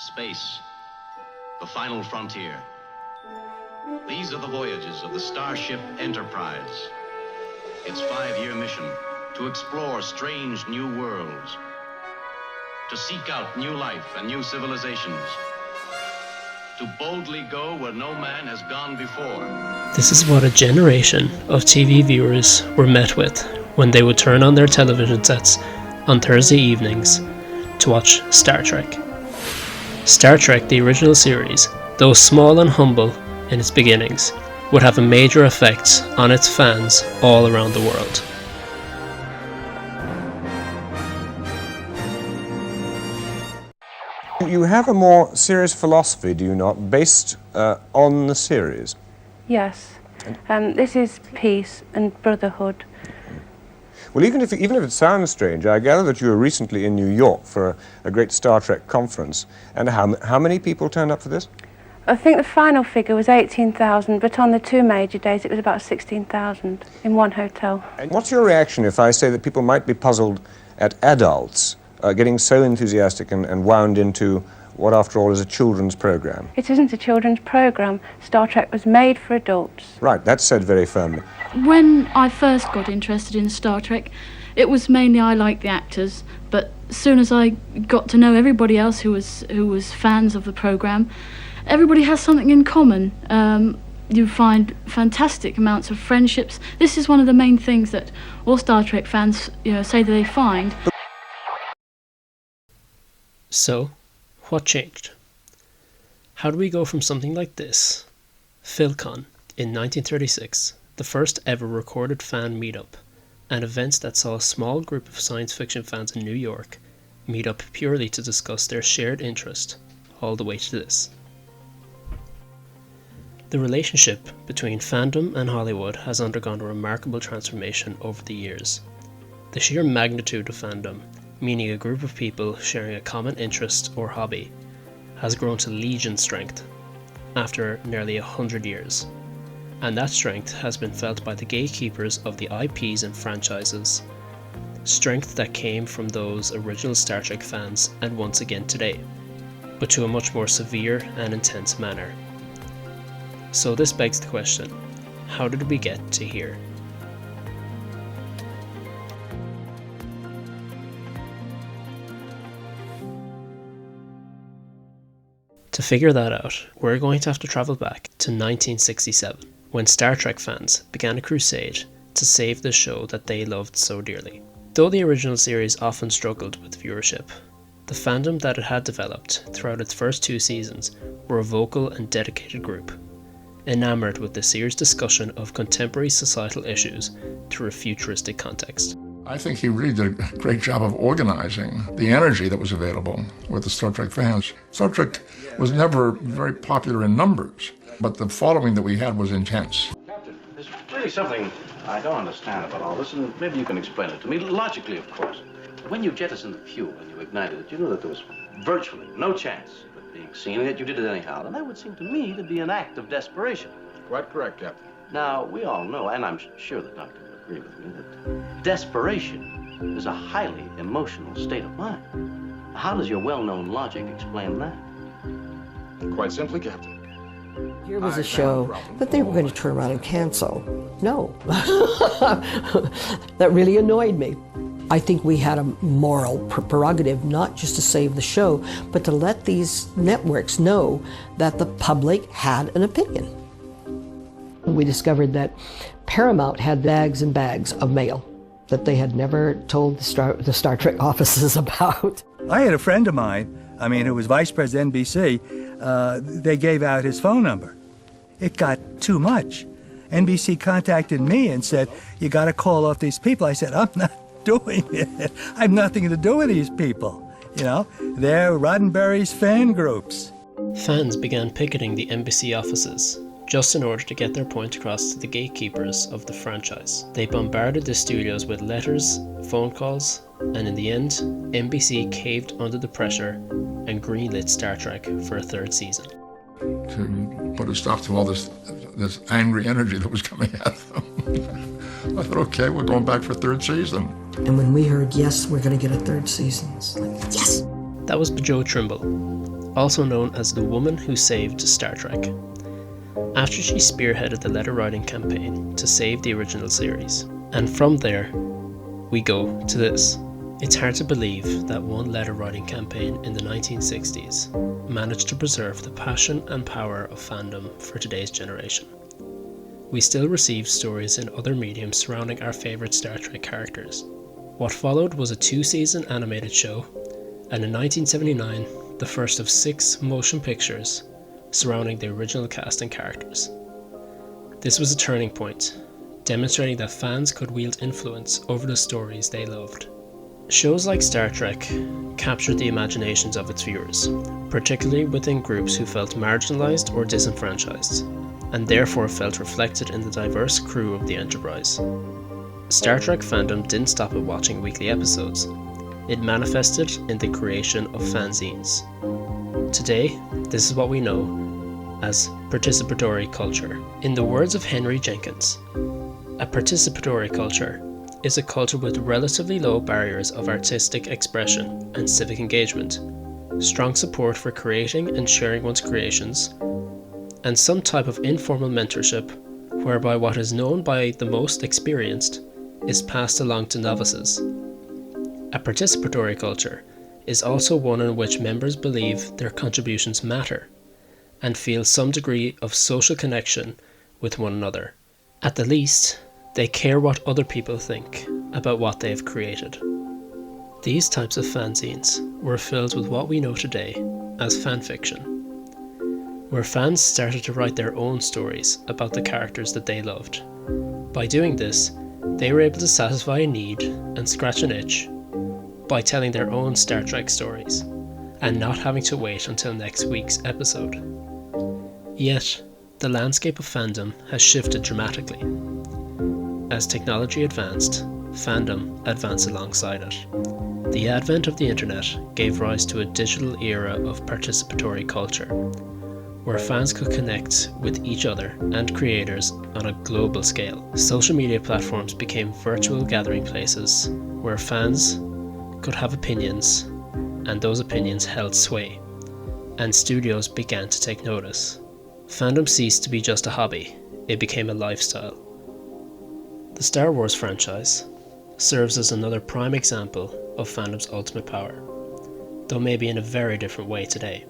Space, the final frontier. These are the voyages of the Starship Enterprise. Its 5-year mission, to explore strange new worlds, to seek out new life and new civilizations, to boldly go where no man has gone before. This is what a generation of TV viewers were met with when they would turn on their television sets on Thursday evenings to watch Star Trek. Star Trek, the original series, though small and humble in its beginnings, would have a major effect on its fans all around the world. You have a more serious philosophy, do you not, based on the series? Yes. This is peace and brotherhood. Well, even if it sounds strange, I gather that you were recently in New York for a great Star Trek conference. And how many people turned up for this? I think the final figure was 18,000, but on the 2 major days it was about 16,000 in one hotel. And what's your reaction if I say that people might be puzzled at adults getting so enthusiastic and wound into what, after all, is a children's program? It isn't a children's program. Star Trek was made for adults. Right, that's said very firmly. When I first got interested in Star Trek, it was mainly I liked the actors, but as soon as I got to know everybody else who was fans of the program, everybody has something in common. You find fantastic amounts of friendships. This is one of the main things that all Star Trek fans, say that they find. So, what changed? How do we go from something like this, PhilCon in 1936, the first ever recorded fan meetup, and events that saw a small group of science fiction fans in New York meet up purely to discuss their shared interest, all the way to this? The relationship between fandom and Hollywood has undergone a remarkable transformation over the years. The sheer magnitude of fandom, meaning a group of people sharing a common interest or hobby, has grown to legion strength after nearly 100 years. And that strength has been felt by the gatekeepers of the IPs and franchises, strength that came from those original Star Trek fans and once again today, but to a much more severe and intense manner. So this begs the question, how did we get to here? To figure that out, we're going to have to travel back to 1967, when Star Trek fans began a crusade to save the show that they loved so dearly. Though the original series often struggled with viewership, the fandom that it had developed throughout its first 2 seasons were a vocal and dedicated group, enamoured with the series' discussion of contemporary societal issues through a futuristic context. I think he really did a great job of organizing the energy that was available with the Star Trek fans. Star Trek was never very popular in numbers, but the following that we had was intense. Captain, there's really something I don't understand about all this, and maybe you can explain it to me, logically, of course. When you jettisoned the fuel and you ignited it, you knew that there was virtually no chance of it being seen, and yet you did it anyhow. And that would seem to me to be an act of desperation. Quite correct, Captain. Now, we all know, and I'm sure the doctor would agree with me, that desperation is a highly emotional state of mind. How does your well-known logic explain that? Quite simply, Captain. Here was a show that they were going to turn around and cancel. No. That really annoyed me. I think we had a moral prerogative not just to save the show, but to let these networks know that the public had an opinion. We discovered that Paramount had bags and bags of mail that they had never told the Star Trek offices about. I had a friend of mine, who was vice president of NBC, they gave out his phone number. It got too much. NBC contacted me and said, you got to call off these people. I said, I'm not doing it. I have nothing to do with these people. They're Roddenberry's fan groups. Fans began picketing the NBC offices, just in order to get their point across to the gatekeepers of the franchise. They bombarded the studios with letters, phone calls, and in the end, NBC caved under the pressure and greenlit Star Trek for a 3rd season. To put a stop to all this angry energy that was coming at them. I thought, okay, we're going back for a 3rd season. And when we heard, yes, we're going to get a 3rd season, it's like, yes! That was Joe Trimble, also known as the woman who saved Star Trek, after she spearheaded the letter writing campaign to save the original series. And from there, we go to this. It's hard to believe that one letter writing campaign in the 1960s managed to preserve the passion and power of fandom for today's generation. We still receive stories in other mediums surrounding our favourite Star Trek characters. What followed was a 2-season animated show, and in 1979, the first of 6 motion pictures surrounding the original cast and characters. This was a turning point, demonstrating that fans could wield influence over the stories they loved. Shows like Star Trek captured the imaginations of its viewers, particularly within groups who felt marginalised or disenfranchised, and therefore felt reflected in the diverse crew of the Enterprise. Star Trek fandom didn't stop at watching weekly episodes. It manifested in the creation of fanzines. Today, this is what we know as participatory culture. In the words of Henry Jenkins, a participatory culture is a culture with relatively low barriers of artistic expression and civic engagement, strong support for creating and sharing one's creations, and some type of informal mentorship whereby what is known by the most experienced is passed along to novices. A participatory culture is also one in which members believe their contributions matter and feel some degree of social connection with one another. At the least, they care what other people think about what they have created. These types of fanzines were filled with what we know today as fanfiction, where fans started to write their own stories about the characters that they loved. By doing this, they were able to satisfy a need and scratch an itch by telling their own Star Trek stories and not having to wait until next week's episode. Yet, the landscape of fandom has shifted dramatically. As technology advanced, fandom advanced alongside it. The advent of the internet gave rise to a digital era of participatory culture, where fans could connect with each other and creators on a global scale. Social media platforms became virtual gathering places where fans could have opinions, and those opinions held sway, and studios began to take notice. Fandom ceased to be just a hobby, it became a lifestyle. The Star Wars franchise serves as another prime example of fandom's ultimate power, though maybe in a very different way today.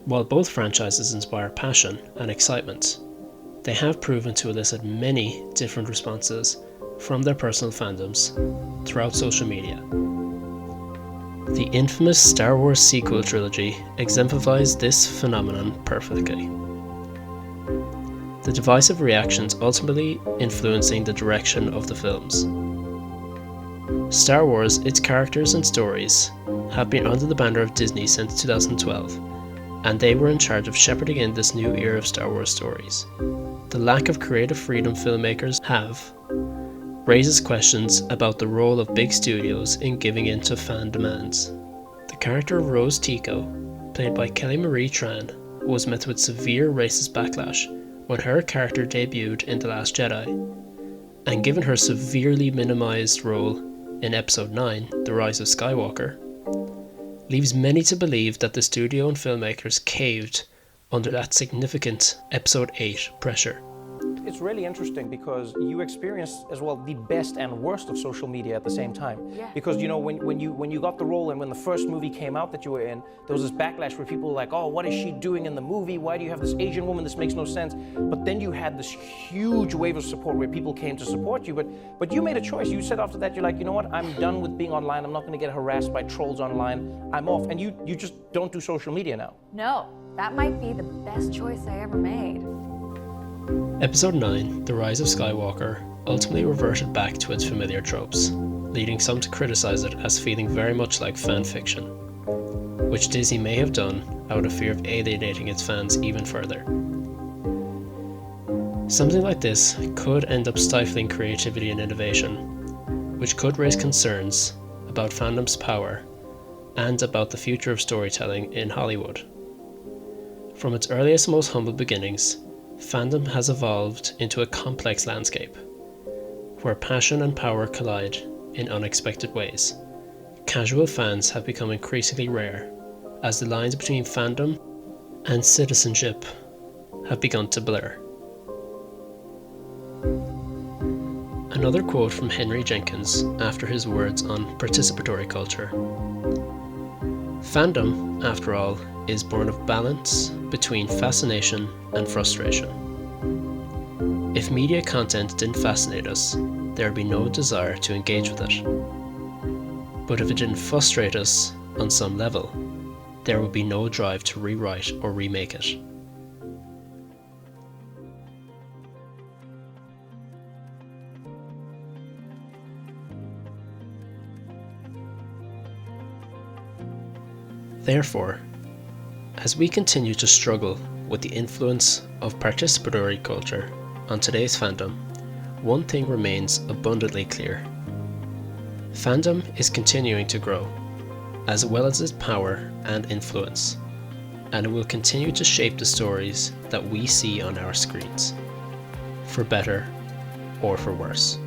While both franchises inspire passion and excitement, they have proven to elicit many different responses from their personal fandoms throughout social media. The infamous Star Wars sequel trilogy exemplifies this phenomenon perfectly. The divisive reactions ultimately influencing the direction of the films. Star Wars, its characters and stories, have been under the banner of Disney since 2012, and they were in charge of shepherding in this new era of Star Wars stories. The lack of creative freedom filmmakers have raises questions about the role of big studios in giving in to fan demands. The character of Rose Tico, played by Kelly Marie Tran, was met with severe racist backlash when her character debuted in The Last Jedi, and given her severely minimized role in Episode 9, The Rise of Skywalker, leaves many to believe that the studio and filmmakers caved under that significant Episode 8 pressure. It's really interesting because you experience as well the best and worst of social media at the same time. Yeah. Because you know when you got the role and when the first movie came out that you were in, there was this backlash where people were like, oh, what is she doing in the movie? Why do you have this Asian woman? This makes no sense. But then you had this huge wave of support where people came to support you. But you made a choice. You said after that, you're like, you know what? I'm done with being online. I'm not going to get harassed by trolls online. I'm off. And you just don't do social media now. No, that might be the best choice I ever made. Episode 9, The Rise of Skywalker, ultimately reverted back to its familiar tropes, leading some to criticize it as feeling very much like fan fiction, which Disney may have done out of fear of alienating its fans even further. Something like this could end up stifling creativity and innovation, which could raise concerns about fandom's power and about the future of storytelling in Hollywood. From its earliest and most humble beginnings, fandom has evolved into a complex landscape, where passion and power collide in unexpected ways. Casual fans have become increasingly rare, as the lines between fandom and citizenship have begun to blur. Another quote from Henry Jenkins after his words on participatory culture. Fandom, after all, is born of balance between fascination and frustration. If media content didn't fascinate us, there would be no desire to engage with it. But if it didn't frustrate us on some level, there would be no drive to rewrite or remake it. Therefore, as we continue to struggle with the influence of participatory culture on today's fandom, one thing remains abundantly clear. Fandom is continuing to grow, as well as its power and influence, and it will continue to shape the stories that we see on our screens, for better or for worse.